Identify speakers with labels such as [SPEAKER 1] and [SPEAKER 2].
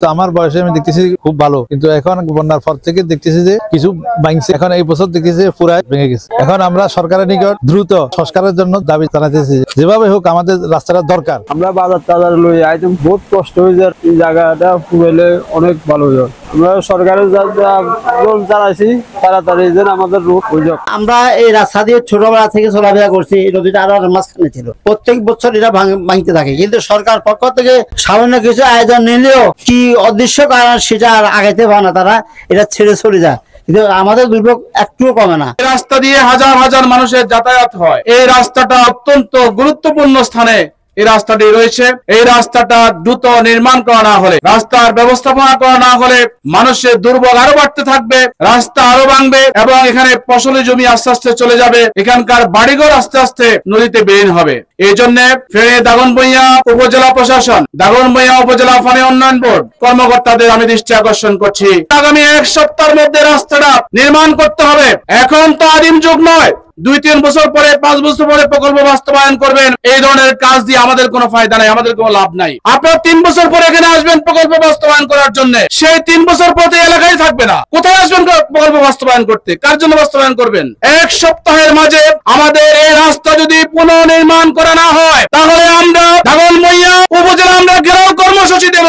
[SPEAKER 1] তো আমার বয়সে আমি দেখতেছি খুব ভালো, কিন্তু এখন বন্যার পর থেকে দেখতেছি যে কিছু ভাঙছে। এখন এই বছর দেখতেছি পুরাই ভেঙে গেছে। এখন আমরা সরকারের নিকট দ্রুত সংস্কারের জন্য দাবি জানাতেছি, যেভাবে হোক আমাদের রাস্তাটা দরকার।
[SPEAKER 2] আমরা বাজার টাজার লই আইতেম বহুত কষ্ট হয়ে যায়, এই জায়গাটা পুরাইলে অনেক ভালো হয়ে যায়। আমরা সরকারের লোন চালাইছি তাড়াতাড়ি যেন আমাদের রোড হয়ে যাক।
[SPEAKER 3] আমরা এই রাস্তা দিয়ে ছোটবেলা থেকে চলাফেরা করছি, এই নদীটা আরো মাঝখানে ছিল, প্রত্যেক বছর এটা ভাঙতে থাকে, কিন্তু সরকার পক্ষ থেকে সামান্য কিছু আয়োজন নিলেও কি অদৃশ্য কারণ সেটা আর আগাইতে পারে না, তারা এটা ছেড়ে চলে যায়। কিন্তু আমাদের দুর্ভোগ একটুও কমে না।
[SPEAKER 4] রাস্তা দিয়ে হাজার হাজার মানুষের যাতায়াত হয়। এই রাস্তাটা অত্যন্ত গুরুত্বপূর্ণ স্থানে এই রাস্তাটি রয়েছে। এই রাস্তাটা দ্রুত নির্মাণ করা না হলে, রাস্তার ব্যবস্থাপনা করা না হলে মানুষের দুর্ভোগ আরো বাড়তে থাকবে, রাস্তা আরো ভাঙবে এবং এখানে ফসলি জমি আস্তে আস্তে চলে যাবে, এখানকার বাড়িঘর আস্তে আস্তে নদীতে বিলীন হবে। এই জন্য ফেনী দাগনভূঞা উপজেলা প্রশাসন, দাগনভূঞা উপজেলা পানি উন্নয়ন বোর্ড কর্মকর্তাদের আমি দৃষ্টি আকর্ষণ করছি, আগামী এক সপ্তাহের মধ্যে রাস্তাটা নির্মাণ করতে হবে। এখন তো আদিম যুগ নয়, 2-3 বছর পরে 5 বছর পরে প্রকল্প বাস্তবায়ন করবেন। এই ধরনের কাজ দিয়ে আমাদের কোনো ফায়দা নাই, আমাদের কোনো লাভ নাই। আপনারা 3 বছর পরে এখানে আসবেন প্রকল্প বাস্তবায়ন করার জন্য, সেই 3 বছর পরে এলাকায় থাকবে না। কোথায় আসবেন প্রকল্প বাস্তবায়ন করতে? কার জন্য বাস্তবায়ন করবেন? এক সপ্তাহের মাঝে আমাদের এই রাস্তা যদি পুনর্নির্মাণ করা না হয়, তাহলে আমরা দাগনভূঞা উপজেলা আমরা ঘেরাও কর্মসূচি দেব।